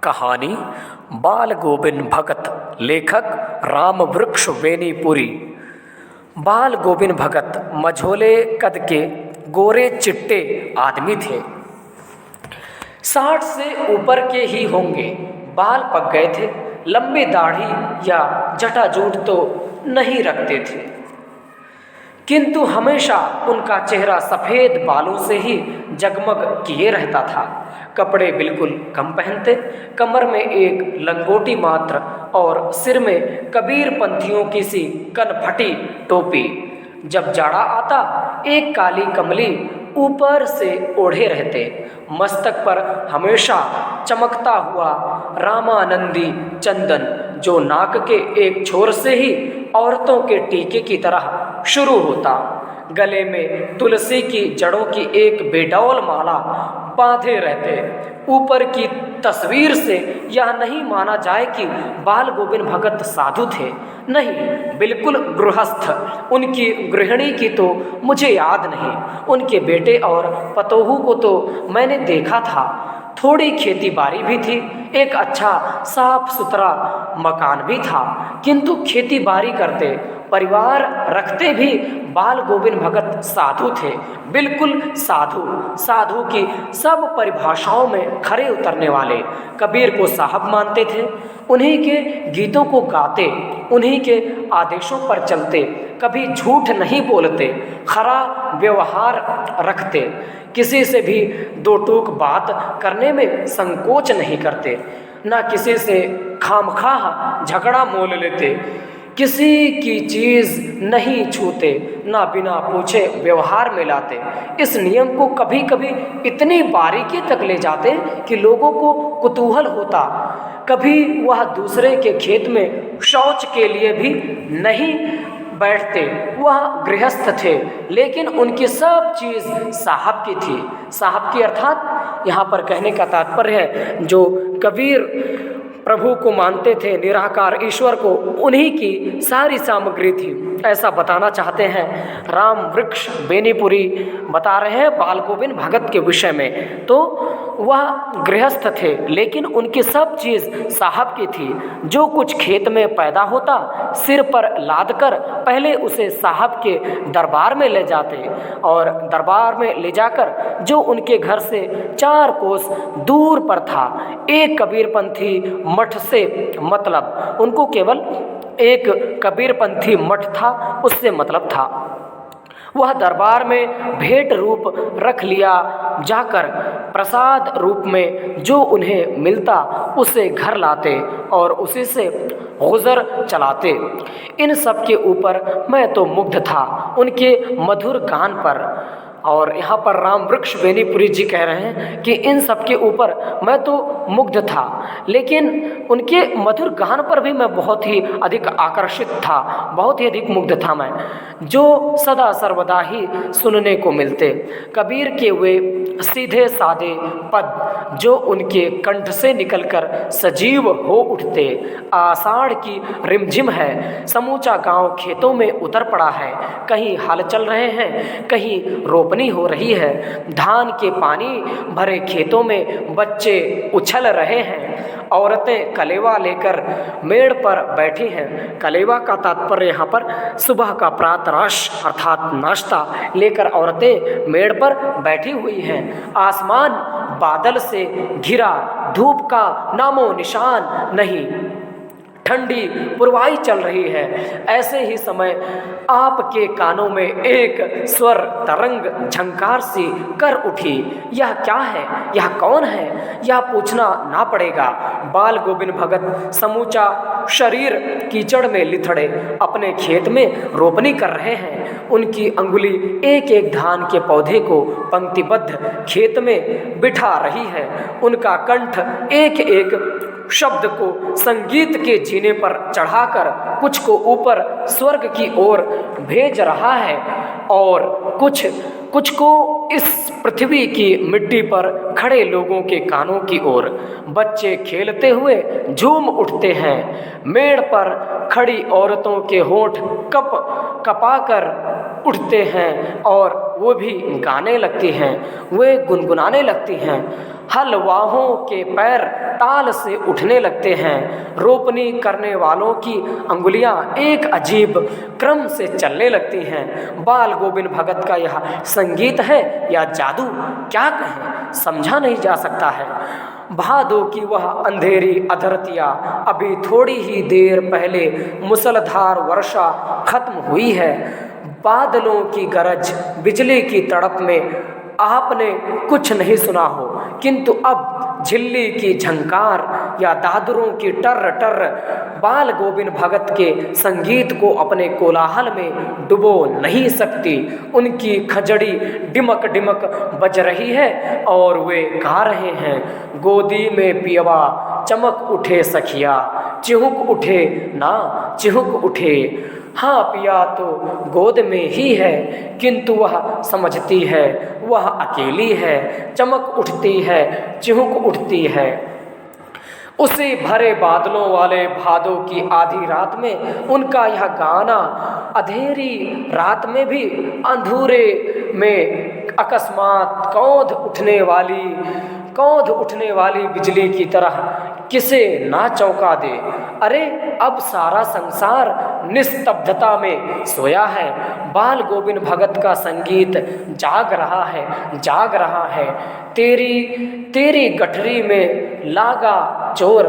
कहानी बाल गोविंद भगत। लेखक रामवृक्ष बेनीपुरी। बाल गोविंद भगत मझोले कद के गोरे चिट्टे आदमी थे। 60 से ऊपर के ही होंगे। बाल पक गए थे। लंबी दाढ़ी या जटाजूट तो नहीं रखते थे, किंतु हमेशा उनका चेहरा सफ़ेद बालों से ही जगमग किए रहता था। कपड़े बिल्कुल कम पहनते, कमर में एक लंगोटी मात्र और सिर में कबीर पंथियों की सी कनफटी टोपी। जब जाड़ा आता एक काली कमली ऊपर से ओढ़े रहते। मस्तक पर हमेशा चमकता हुआ रामानंदी चंदन, जो नाक के एक छोर से ही औरतों के टीके की तरह शुरू होता। गले में तुलसी की जड़ों की एक बेडौल माला बांधे रहते। ऊपर की तस्वीर से यह नहीं माना जाए कि बाल गोविंद भगत साधु थे, नहीं, बिल्कुल गृहस्थ। उनकी गृहिणी की तो मुझे याद नहीं। उनके बेटे और पतोहू को तो मैंने देखा था। थोड़ी खेती बाड़ी भी थी, एक अच्छा साफ सुथरा मकान भी था, किंतु खेती बाड़ी करते, परिवार रखते भी बाल गोविंद भगत साधु थे, बिल्कुल साधु। साधु की सब परिभाषाओं में खरे उतरने वाले। कबीर को साहब मानते थे, उन्हीं के गीतों को गाते, उन्हीं के आदेशों पर चलते, कभी झूठ नहीं बोलते, खरा व्यवहार रखते, किसी से भी दो टूक बात करने में संकोच नहीं करते, ना किसी से खामखाह झगड़ा मोल लेते, किसी की चीज़ नहीं छूते, ना बिना पूछे व्यवहार में लाते। इस नियम को कभी कभी इतनी बारीकी तक ले जाते कि लोगों को कुतूहल होता। कभी वह दूसरे के खेत में शौच के लिए भी नहीं बैठते। वह गृहस्थ थे, लेकिन उनकी सब चीज़ साहब की थी। साहब की अर्थात यहाँ पर कहने का तात्पर्य है जो कबीर प्रभु को मानते थे, निराकार ईश्वर को, उन्हीं की सारी सामग्री थी, ऐसा बताना चाहते हैं राम वृक्ष बेनीपुरी। बता रहे हैं बाल गोविंद भगत के विषय में। तो वह गृहस्थ थे, लेकिन उनकी सब चीज़ साहब की थी। जो कुछ खेत में पैदा होता, सिर पर लादकर पहले उसे साहब के दरबार में ले जाते, और दरबार में ले जाकर जो उनके घर से 4 कोस दूर पर था, एक कबीरपंथी मठ से, मतलब उनको केवल एक कबीरपंथी मठ था, उससे मतलब था। वह दरबार में भेंट रूप रख लिया जाकर प्रसाद रूप में जो उन्हें मिलता उसे घर लाते और उसी से गुजर चलाते। इन सब के ऊपर मैं तो मुग्ध था, उनके मधुर गान पर। और यहाँ पर राम वृक्ष बेनीपुरी जी कह रहे हैं कि इन सब के ऊपर मैं तो मुग्ध था, लेकिन उनके मधुर गान पर भी मैं बहुत ही अधिक आकर्षित था, बहुत ही अधिक मुग्ध था मैं, जो सदा सर्वदा ही सुनने को मिलते। कबीर के वे सीधे सादे पद जो उनके कंठ से निकलकर सजीव हो उठते। आषाढ़ की रिमझिम है, समूचा गांव खेतों में उतर पड़ा है, कहीं हल चल रहे हैं, कहीं रोपनी हो रही है। धान के पानी भरे खेतों में बच्चे उछल रहे हैं, औरतें कलेवा लेकर मेड़ पर बैठी हैं। कलेवा का तात्पर्य यहाँ पर सुबह का प्रातराश अर्थात नाश्ता लेकर औरतें मेड़ पर बैठी हुई हैं। आसमान बादल से घिरा, धूप का नामो निशान नहीं, ठंडी पुरवाई चल रही है। ऐसे ही समय आपके कानों में एक स्वर तरंग झंकार सी कर उठी। यह क्या है, यह कौन है, यह पूछना ना पड़ेगा। बाल गोविंद भगत समूचा शरीर कीचड़ में लिथड़े अपने खेत में रोपनी कर रहे हैं। उनकी अंगुली एक एक धान के पौधे को पंक्तिबद्ध खेत में बिठा रही है। उनका कंठ एक एक शब्द को संगीत के जीने पर चढ़ाकर कुछ को ऊपर स्वर्ग की ओर भेज रहा है और कुछ को इस पृथ्वी की मिट्टी पर खड़े लोगों के कानों की ओर। बच्चे खेलते हुए झूम उठते हैं। मेड़ पर खड़ी औरतों के होंठ कप कपाकर उठते हैं और वो भी गाने लगती हैं, वे गुनगुनाने लगती हैं। हलवाहों के पैर ताल से उठने लगते हैं। रोपनी करने वालों की अंगुलियां एक अजीब क्रम से चलने लगती हैं। बाल गोविंद भगत का यह संगीत है या जादू, क्या कहें, समझा नहीं जा सकता है। भादों की वह अंधेरी अधरतिया अभी थोड़ी ही देर पहले मुसलधार वर्षा खत्म हुई है। बादलों की गरज, बिजली की तड़प में आपने कुछ नहीं सुना हो, किंतु अब झिल्ली की झंकार या दादरों की टर्र टर्र बाल गोविंद भगत के संगीत को अपने कोलाहल में डुबो नहीं सकती। उनकी खजड़ी डिमक डिमक बज रही है और वे गा रहे हैं, गोदी में पियवा चमक उठे सखिया, चिहुक उठे ना चिहुक उठे। हाँ, पिया तो गोद में ही है, किंतु वह समझती है वह अकेली है। चमक उठती है, चिहुक उठती है। उसी भरे बादलों वाले भादों की आधी रात में उनका यह गाना अंधेरी रात में भी अंधूरे में अकस्मात कौंध उठने वाली बिजली की तरह किसे ना चौंका दे। अरे, अब सारा संसार निस्तब्धता में सोया है। बाल गोविंद भगत का संगीत जाग रहा है। तेरी गठरी में लागा चोर,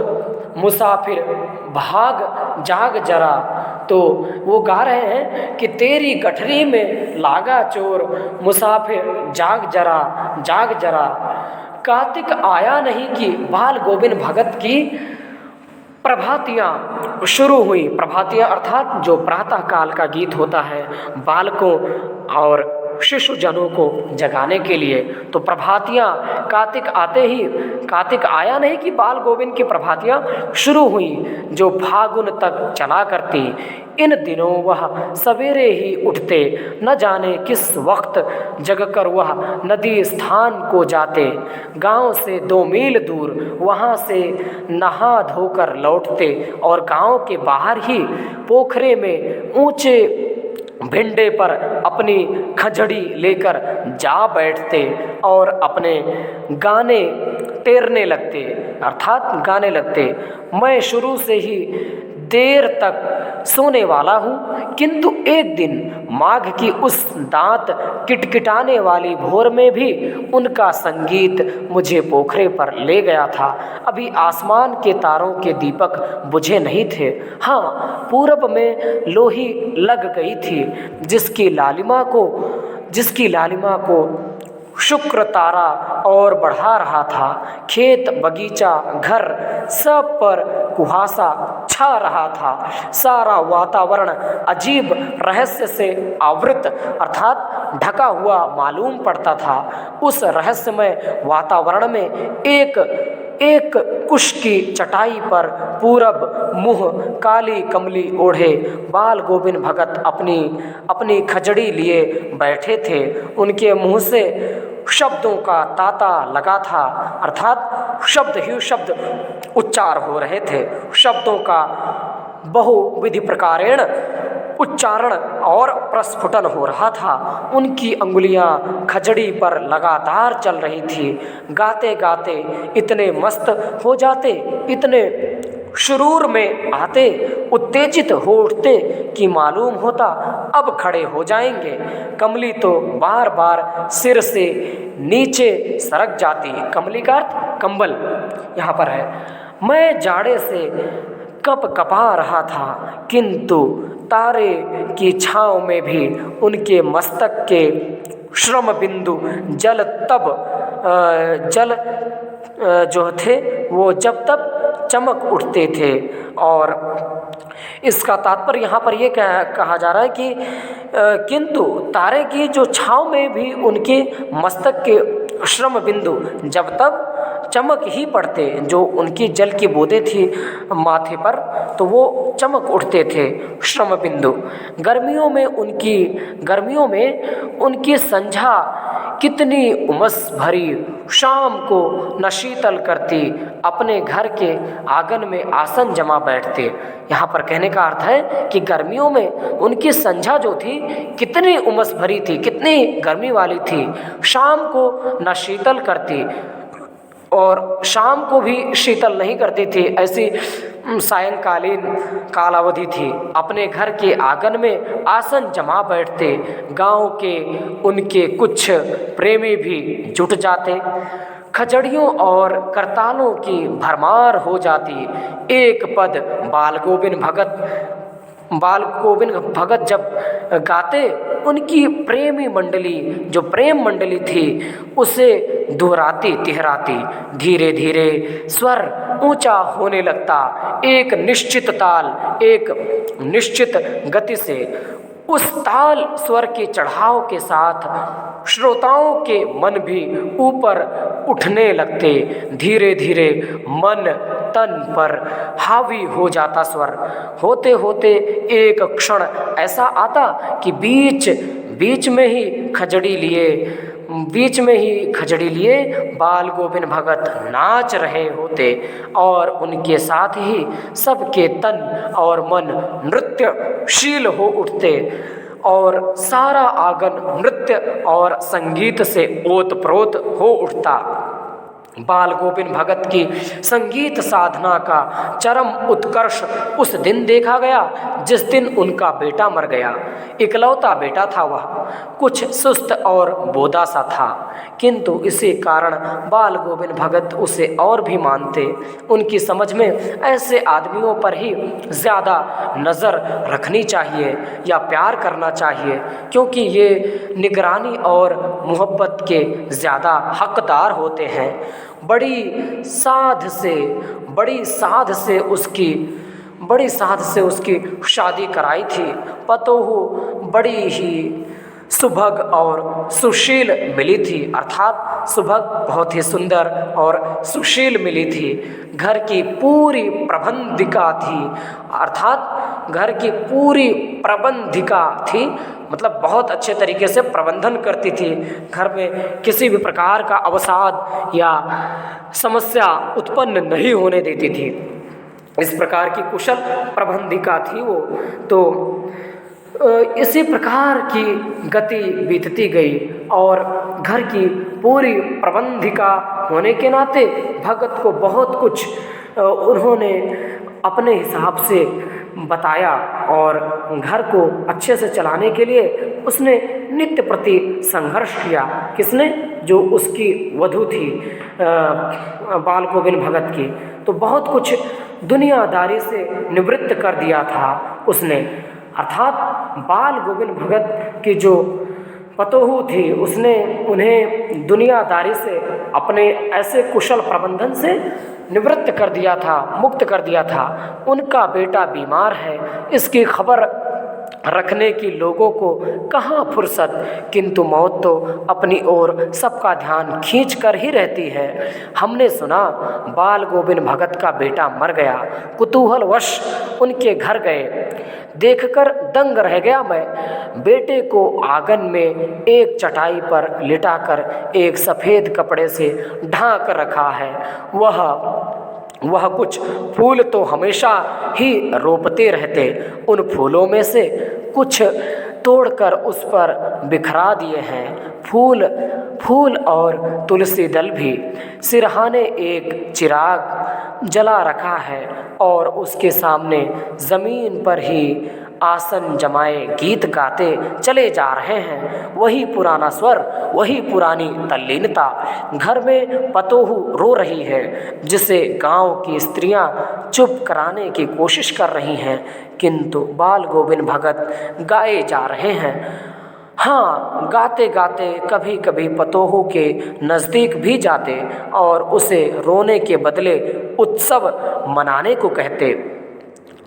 मुसाफिर भाग जाग जरा। तो वो गा रहे हैं कि तेरी गठरी में लागा चोर, मुसाफिर जाग जरा। कार्तिक आया नहीं कि बाल गोविंद भगत की प्रभातियाँ शुरू हुई। प्रभातियाँ अर्थात जो प्रातः काल का गीत होता है बालकों और शिशुजनों को जगाने के लिए। तो प्रभातियाँ कार्तिक आया नहीं कि बाल गोविंद की प्रभातियाँ शुरू हुई, जो फागुन तक चला करती। इन दिनों वह सवेरे ही उठते, न जाने किस वक्त जगकर वह नदी स्थान को जाते। गांव से 2 मील दूर वहां से नहा धोकर लौटते और गांव के बाहर ही पोखरे में ऊंचे भिंडे पर अपनी खजड़ी लेकर जा बैठते और अपने गाने टेरने लगते, अर्थात गाने लगते। मैं शुरू से ही देर तक सोने वाला हूँ, किंतु एक दिन माघ की उस दांत किटकिटाने वाली भोर में भी उनका संगीत मुझे पोखरे पर ले गया था। अभी आसमान के तारों के दीपक बुझे नहीं थे। हाँ, पूरब में लोही लग गई थी, जिसकी लालिमा को शुक्र तारा और बढ़ा रहा था। खेत, बगीचा, घर सब पर कुहासा छा रहा था। सारा वातावरण अजीब रहस्य से आवृत अर्थात ढका हुआ मालूम पड़ता था। उस रहस्यमय वातावरण में एक कुश की चटाई पर पूरब मुँह काली कमली ओढ़े बाल गोविंद भगत अपनी खजड़ी लिए बैठे थे। उनके मुँह से शब्दों का तांता लगा था, अर्थात शब्द ही शब्द उच्चार हो रहे थे। शब्दों का बहुविधि प्रकारेण उच्चारण और प्रस्फुटन हो रहा था। उनकी अंगुलियां खजड़ी पर लगातार चल रही थी। गाते गाते इतने मस्त हो जाते, इतने शुरूर में आते, उत्तेजित हो उठते कि मालूम होता अब खड़े हो जाएंगे। कमली तो बार बार सिर से नीचे सरक जाती। कमली का अर्थ कंबल यहाँ पर है। मैं जाड़े से कपा रहा था, किंतु तारे की छाँव में भी उनके मस्तक के श्रम बिंदु जल जो थे वो जब तब चमक उठते थे। और इसका तात्पर्य यहाँ पर ये कहा जा रहा है कि किंतु तारे की जो छाँव में भी उनके मस्तक के श्रम बिंदु जब तब चमक ही पड़ते। जो उनकी जल की बूंदें थी माथे पर, तो वो चमक उठते थे श्रम बिंदु। गर्मियों में उनकी संझा कितनी उमस भरी शाम को न शीतल करती, अपने घर के आंगन में आसन जमा बैठते। यहाँ पर कहने का अर्थ है कि गर्मियों में उनकी संध्या जो थी कितनी उमस भरी थी, कितनी गर्मी वाली थी। शाम को न शीतल करती और शाम को भी शीतल नहीं करती थी, ऐसी सायंकालीन कालावधि थी। अपने घर के आंगन में आसन जमा बैठते। गांव के उनके कुछ प्रेमी भी जुट जाते। खजड़ियों और करतालों की भरमार हो जाती। एक पद बाल गोविंद भगत जब गाते, उनकी प्रेमी मंडली जो प्रेम मंडली थी उसे दोहराती तिहराती। धीरे धीरे स्वर ऊंचा होने लगता। एक निश्चित ताल, एक निश्चित गति से उस ताल स्वर के चढ़ाव के साथ श्रोताओं के मन भी ऊपर उठने लगते। धीरे धीरे मन तन पर हावी हो जाता स्वर। होते होते एक क्षण ऐसा आता कि बीच में ही खजड़ी लिए बाल गोविंद भगत नाच रहे होते और उनके साथ ही सबके तन और मन नृत्यशील हो उठते और सारा आंगन नृत्य और संगीत से ओतप्रोत हो उठता। बाल गोविंद भगत की संगीत साधना का चरम उत्कर्ष उस दिन देखा गया जिस दिन उनका बेटा मर गया। इकलौता बेटा था वह, कुछ सुस्त और बोदा सा था, किंतु इसी कारण बाल गोविंद भगत उसे और भी मानते। उनकी समझ में ऐसे आदमियों पर ही ज़्यादा नज़र रखनी चाहिए या प्यार करना चाहिए, क्योंकि ये निगरानी और मोहब्बत के ज़्यादा हकदार होते हैं। बड़ी साध से उसकी शादी कराई थी। पतोहू बड़ी ही सुभग और सुशील मिली थी, अर्थात सुभग बहुत ही सुंदर और सुशील मिली थी। घर की पूरी प्रबंधिका थी, मतलब बहुत अच्छे तरीके से प्रबंधन करती थी। घर में किसी भी प्रकार का अवसाद या समस्या उत्पन्न नहीं होने देती थी। इस प्रकार की कुशल प्रबंधिका थी वो। तो इसी प्रकार की गति बीतती गई और घर की पूरी प्रबंधिका होने के नाते भगत को बहुत कुछ उन्होंने अपने हिसाब से बताया और घर को अच्छे से चलाने के लिए उसने नित्य प्रति संघर्ष किया। किसने? जो उसकी वधू थी बाल गोविंद भगत की। तो बहुत कुछ दुनियादारी से निवृत्त कर दिया था उसने, अर्थात बाल गोविंद भगत की जो पतोहू थी उसने उन्हें दुनियादारी से, अपने ऐसे कुशल प्रबंधन से निवृत्त कर दिया था, मुक्त कर दिया था। उनका बेटा बीमार है, इसकी खबर रखने की लोगों को कहाँ फुर्सत, किंतु मौत तो अपनी ओर सबका ध्यान खींच कर ही रहती है। हमने सुना बाल गोविंद भगत का बेटा मर गया। कुतूहलवश उनके घर गए, देखकर दंग रह गया मैं। बेटे को आंगन में एक चटाई पर लिटाकर एक सफ़ेद कपड़े से ढांक रखा है। वह कुछ फूल तो हमेशा ही रोपते रहते। उन फूलों में से कुछ तोड़कर उस पर बिखरा दिए हैं। फूल और तुलसी दल भी। सिरहाने एक चिराग जला रखा है और उसके सामने ज़मीन पर ही आसन जमाए गीत गाते चले जा रहे हैं। वही पुराना स्वर, वही पुरानी तल्लीनता। घर में पतोहू रो रही है, जिसे गांव की स्त्रियां चुप कराने की कोशिश कर रही हैं, किंतु बाल गोविंद भगत गाए जा रहे हैं। हाँ, गाते गाते कभी कभी पतोहू के नज़दीक भी जाते और उसे रोने के बदले उत्सव मनाने को कहते।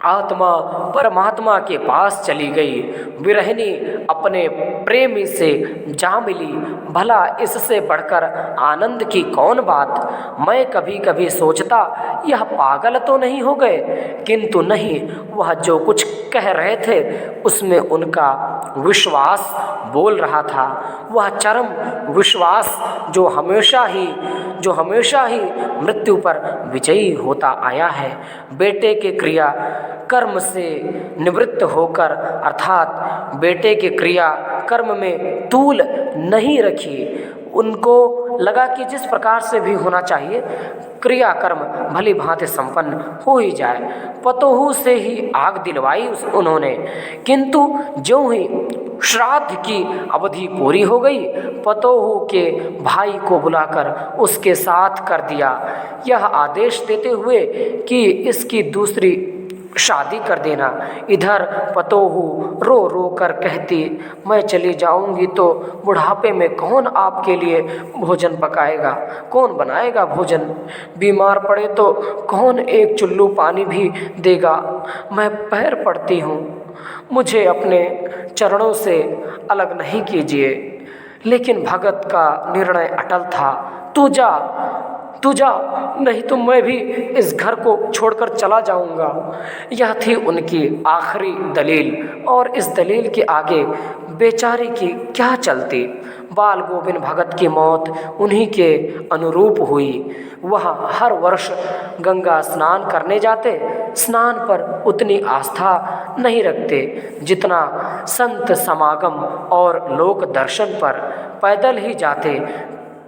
आत्मा परमात्मा के पास चली गई। विरहिणी अपने प्रेमी से जा मिली। भला इससे बढ़कर आनंद की कौन बात। मैं कभी कभी सोचता यह पागल तो नहीं हो गए, किंतु नहीं, वह जो कुछ कह रहे थे उसमें उनका विश्वास बोल रहा था। वह चरम विश्वास जो हमेशा ही मृत्यु पर विजयी होता आया है। बेटे के क्रिया कर्म से निवृत्त होकर, अर्थात बेटे के क्रिया कर्म में तूल नहीं रखी। उनको लगा कि जिस प्रकार से भी होना चाहिए क्रिया कर्म भली भांति संपन्न हो ही जाए। पतोहू से ही आग दिलवाई उन्होंने, किंतु ज्यों ही श्राद्ध की अवधि पूरी हो गई, पतोहू के भाई को बुलाकर उसके साथ कर दिया, यह आदेश देते हुए कि इसकी दूसरी शादी कर देना। इधर पतोहू रो रो कर कहती, मैं चली जाऊंगी तो बुढ़ापे में कौन आपके लिए भोजन पकाएगा, कौन बनाएगा भोजन। बीमार पड़े तो कौन एक चुल्लू पानी भी देगा। मैं पैर पड़ती हूँ, मुझे अपने चरणों से अलग नहीं कीजिए। लेकिन भगत का निर्णय अटल था। तू जा, नहीं तो मैं भी इस घर को छोड़कर चला जाऊंगा। यह थी उनकी आखिरी दलील, और इस दलील के आगे बेचारे की क्या चलती। बाल गोविंद भगत की मौत उन्हीं के अनुरूप हुई। वह हर वर्ष गंगा स्नान करने जाते। स्नान पर उतनी आस्था नहीं रखते जितना संत समागम और लोक दर्शन पर। पैदल ही जाते।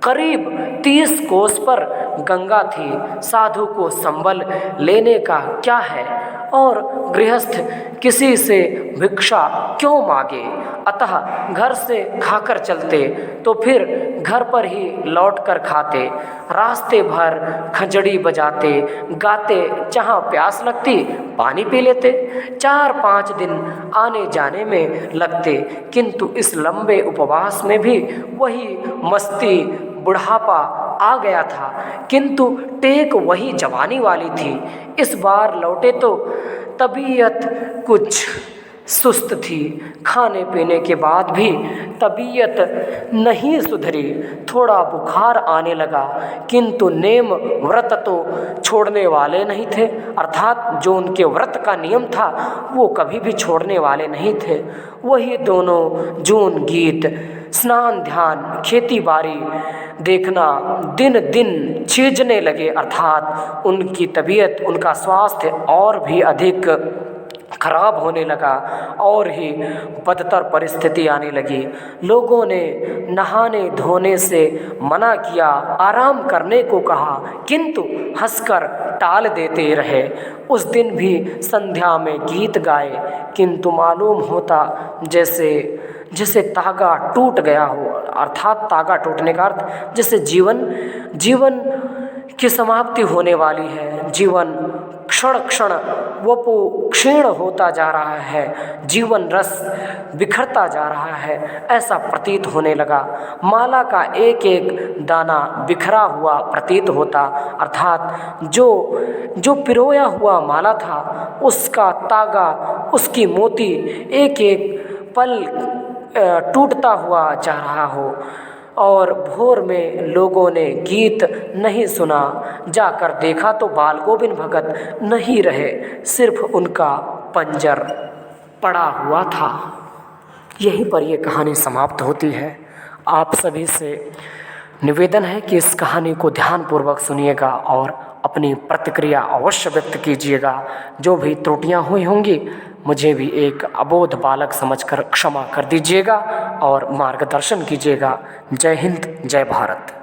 करीब 30 कोस पर गंगा थी। साधु को संबल लेने का क्या है, और गृहस्थ किसी से भिक्षा क्यों मांगे। अतः घर से खाकर चलते तो फिर घर पर ही लौट कर खाते। रास्ते भर खंजड़ी बजाते गाते, जहाँ प्यास लगती पानी पी लेते। 4-5 दिन आने जाने में लगते, किंतु इस लंबे उपवास में भी वही मस्ती, बुढ़ापा आ गया था, किंतु टेक वही जवानी वाली थी। इस बार लौटे तो तबीयत कुछ सुस्त थी। खाने पीने के बाद भी तबीयत नहीं सुधरी। थोड़ा बुखार आने लगा, किंतु नेम व्रत तो छोड़ने वाले नहीं थे। अर्थात जो उनके व्रत का नियम था वो कभी भी छोड़ने वाले नहीं थे। वही दोनों जून गीत, स्नान ध्यान, खेती बाड़ी देखना दिन दिन छीजने लगे। अर्थात उनकी तबीयत, उनका स्वास्थ्य और भी अधिक खराब होने लगा, और ही बदतर परिस्थिति आने लगी। लोगों ने नहाने धोने से मना किया, आराम करने को कहा, किंतु हंसकर टाल देते रहे। उस दिन भी संध्या में गीत गाए, किंतु मालूम होता जैसे तागा टूट गया हो। अर्थात तागा टूटने का अर्थ जैसे जीवन की समाप्ति होने वाली है। जीवन क्षण क्षण वपु क्षीण होता जा रहा है, जीवन रस बिखरता जा रहा है, ऐसा प्रतीत होने लगा। माला का एक एक दाना बिखरा हुआ प्रतीत होता। अर्थात जो पिरोया हुआ माला था उसका तागा, उसकी मोती एक एक पल टूटता हुआ जा रहा हो। और भोर में लोगों ने गीत नहीं सुना। जाकर देखा तो बाल गोविंद भगत नहीं रहे, सिर्फ उनका पंजर पड़ा हुआ था। यहीं पर यह कहानी समाप्त होती है। आप सभी से निवेदन है कि इस कहानी को ध्यानपूर्वक सुनिएगा और अपनी प्रतिक्रिया अवश्य व्यक्त कीजिएगा। जो भी त्रुटियां हुई होंगी मुझे भी एक अबोध बालक समझकर क्षमा कर दीजिएगा और मार्गदर्शन कीजिएगा। जय हिंद, जय भारत।